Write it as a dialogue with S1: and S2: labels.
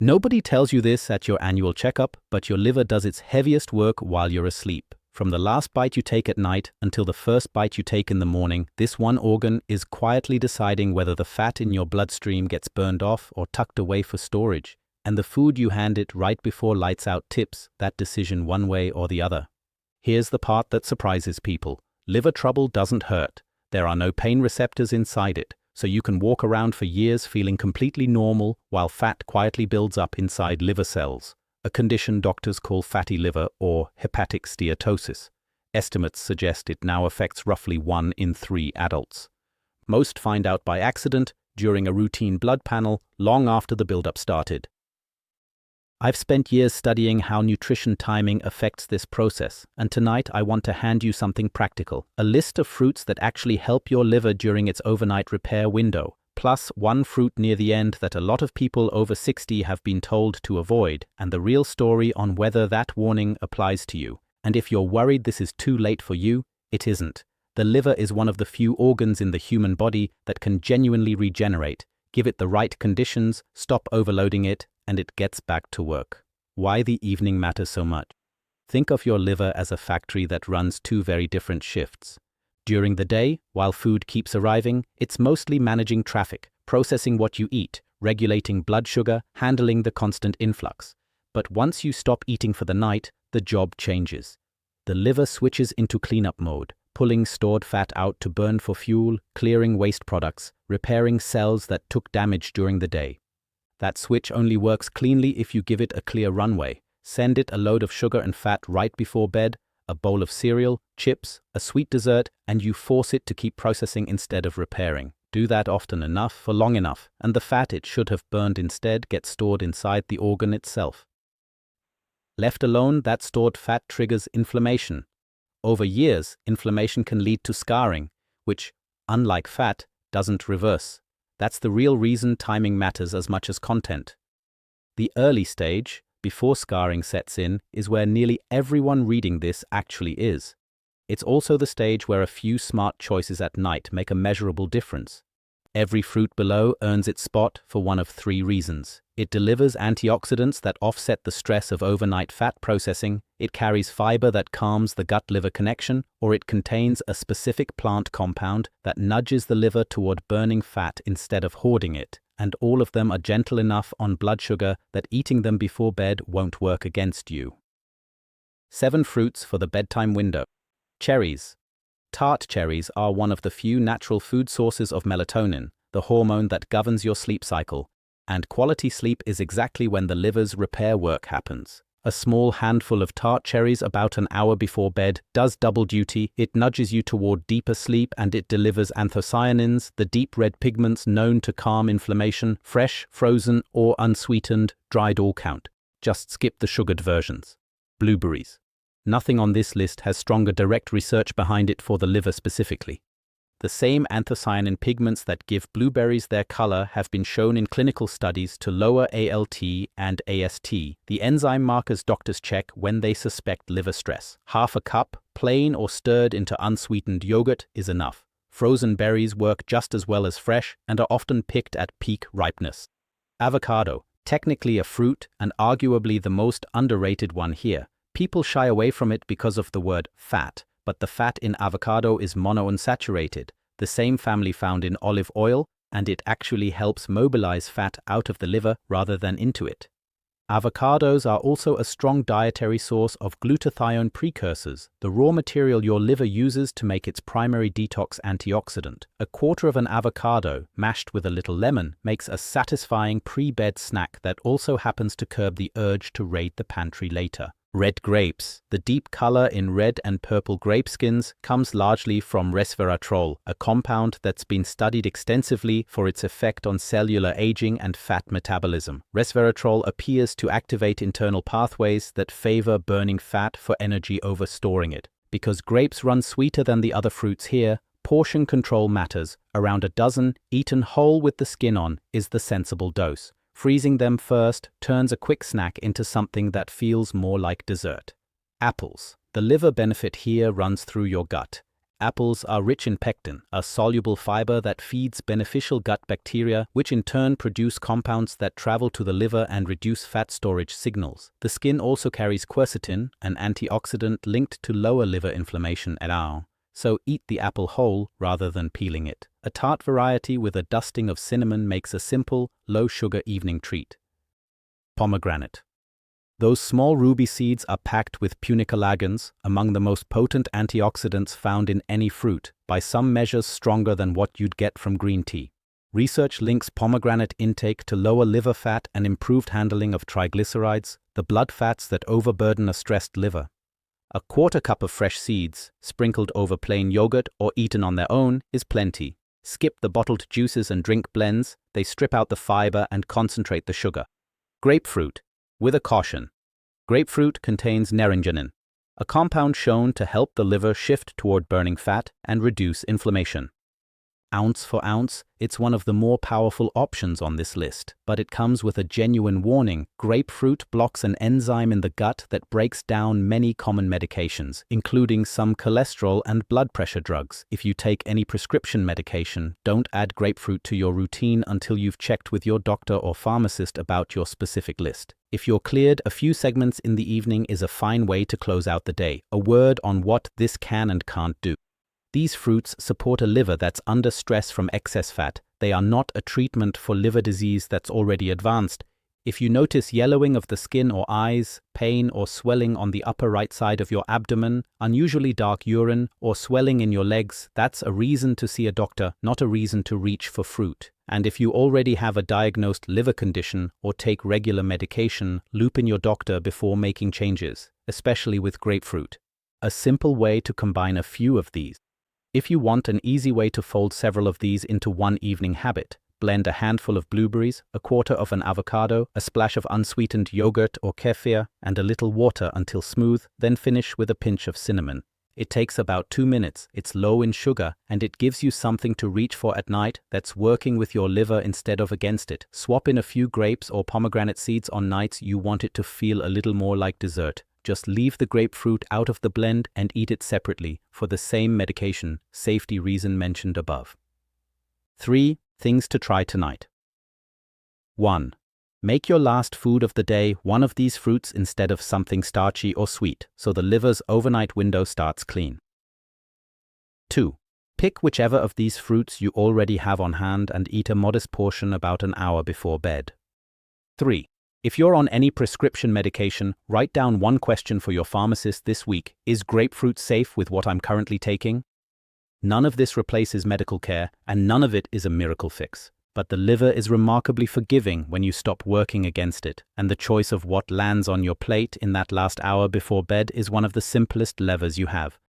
S1: Nobody tells you this at your annual checkup, but your liver does its heaviest work while you're asleep. From the last bite you take at night until the first bite you take in the morning, this one organ is quietly deciding whether the fat in your bloodstream gets burned off or tucked away for storage. And the food you hand it right before lights out tips that decision one way or the other. Here's the part that surprises people. Liver trouble doesn't hurt. There are no pain receptors inside it, so you can walk around for years feeling completely normal while fat quietly builds up inside liver cells, a condition doctors call fatty liver or hepatic steatosis. Estimates suggest it now affects roughly 1 in 3 adults. Most find out by accident during a routine blood panel long after the buildup started. I've spent years studying how nutrition timing affects this process, and tonight I want to hand you something practical, a list of fruits that actually help your liver during its overnight repair window, plus one fruit near the end that a lot of people over 60 have been told to avoid, and the real story on whether that warning applies to you. And if you're worried this is too late for you, it isn't. The liver is one of the few organs in the human body that can genuinely regenerate. Give it the right conditions, stop overloading it, and it gets back to work. Why the evening matters so much? Think of your liver as a factory that runs 2 very different shifts. During the day, while food keeps arriving, it's mostly managing traffic, processing what you eat, regulating blood sugar, handling the constant influx. But once you stop eating for the night, the job changes. The liver switches into cleanup mode, pulling stored fat out to burn for fuel, clearing waste products, repairing cells that took damage during the day. That switch only works cleanly if you give it a clear runway. Send it a load of sugar and fat right before bed, a bowl of cereal, chips, a sweet dessert, and you force it to keep processing instead of repairing. Do that often enough for long enough, and the fat it should have burned instead gets stored inside the organ itself. Left alone, that stored fat triggers inflammation. Over years, inflammation can lead to scarring, which, unlike fat, doesn't reverse. That's the real reason timing matters as much as content. The early stage, before scarring sets in, is where nearly everyone reading this actually is. It's also the stage where a few smart choices at night make a measurable difference. Every fruit below earns its spot for one of 3 reasons. It delivers antioxidants that offset the stress of overnight fat processing, it carries fiber that calms the gut-liver connection, or it contains a specific plant compound that nudges the liver toward burning fat instead of hoarding it, and all of them are gentle enough on blood sugar that eating them before bed won't work against you. 7 fruits for the bedtime window. Cherries. Tart cherries are one of the few natural food sources of melatonin, the hormone that governs your sleep cycle, and quality sleep is exactly when the liver's repair work happens. A small handful of tart cherries about an hour before bed does double duty. It nudges you toward deeper sleep and it delivers anthocyanins, the deep red pigments known to calm inflammation, fresh, frozen, or unsweetened, dried all count. Just skip the sugared versions. Blueberries. Nothing on this list has stronger direct research behind it for the liver specifically. The same anthocyanin pigments that give blueberries their color have been shown in clinical studies to lower ALT and AST, the enzyme markers doctors check when they suspect liver stress. Half a cup, plain or stirred into unsweetened yogurt, is enough. Frozen berries work just as well as fresh and are often picked at peak ripeness. Avocado, technically a fruit and arguably the most underrated one here. People shy away from it because of the word fat, but the fat in avocado is monounsaturated, the same family found in olive oil, and it actually helps mobilize fat out of the liver rather than into it. Avocados are also a strong dietary source of glutathione precursors, the raw material your liver uses to make its primary detox antioxidant. A quarter of an avocado, mashed with a little lemon, makes a satisfying pre-bed snack that also happens to curb the urge to raid the pantry later. Red grapes. The deep color in red and purple grape skins comes largely from resveratrol, a compound that's been studied extensively for its effect on cellular aging and fat metabolism. Resveratrol appears to activate internal pathways that favor burning fat for energy over storing it. Because grapes run sweeter than the other fruits here, portion control matters. Around a dozen, eaten whole with the skin on, is the sensible dose. Freezing them first turns a quick snack into something that feels more like dessert. Apples. The liver benefit here runs through your gut. Apples are rich in pectin, a soluble fiber that feeds beneficial gut bacteria, which in turn produce compounds that travel to the liver and reduce fat storage signals. The skin also carries quercetin, an antioxidant linked to lower liver inflammation et al. So eat the apple whole rather than peeling it. A tart variety with a dusting of cinnamon makes a simple, low-sugar evening treat. Pomegranate. Those small ruby seeds are packed with punicalagins, among the most potent antioxidants found in any fruit, by some measures stronger than what you'd get from green tea. Research links pomegranate intake to lower liver fat and improved handling of triglycerides, the blood fats that overburden a stressed liver. A quarter cup of fresh seeds, sprinkled over plain yogurt or eaten on their own, is plenty. Skip the bottled juices and drink blends, they strip out the fiber and concentrate the sugar. Grapefruit. With a caution. Grapefruit contains naringenin, a compound shown to help the liver shift toward burning fat and reduce inflammation. Ounce for ounce, it's one of the more powerful options on this list, but it comes with a genuine warning. Grapefruit blocks an enzyme in the gut that breaks down many common medications, including some cholesterol and blood pressure drugs. If you take any prescription medication, don't add grapefruit to your routine until you've checked with your doctor or pharmacist about your specific list. If you're cleared, a few segments in the evening is a fine way to close out the day. A word on what this can and can't do. These fruits support a liver that's under stress from excess fat. They are not a treatment for liver disease that's already advanced. If you notice yellowing of the skin or eyes, pain or swelling on the upper right side of your abdomen, unusually dark urine, or swelling in your legs, that's a reason to see a doctor, not a reason to reach for fruit. And if you already have a diagnosed liver condition or take regular medication, loop in your doctor before making changes, especially with grapefruit. A simple way to combine a few of these. If you want an easy way to fold several of these into one evening habit, blend a handful of blueberries, a quarter of an avocado, a splash of unsweetened yogurt or kefir, and a little water until smooth, then finish with a pinch of cinnamon. It takes about 2 minutes, it's low in sugar, and it gives you something to reach for at night that's working with your liver instead of against it. Swap in a few grapes or pomegranate seeds on nights you want it to feel a little more like dessert. Just leave the grapefruit out of the blend and eat it separately for the same medication safety reason mentioned above. 3 things to try tonight. 1. Make your last food of the day one of these fruits instead of something starchy or sweet, so the liver's overnight window starts clean. 2. Pick whichever of these fruits you already have on hand and eat a modest portion about an hour before bed. 3. If you're on any prescription medication, write down one question for your pharmacist this week. Is grapefruit safe with what I'm currently taking? None of this replaces medical care, and none of it is a miracle fix. But the liver is remarkably forgiving when you stop working against it, and the choice of what lands on your plate in that last hour before bed is one of the simplest levers you have.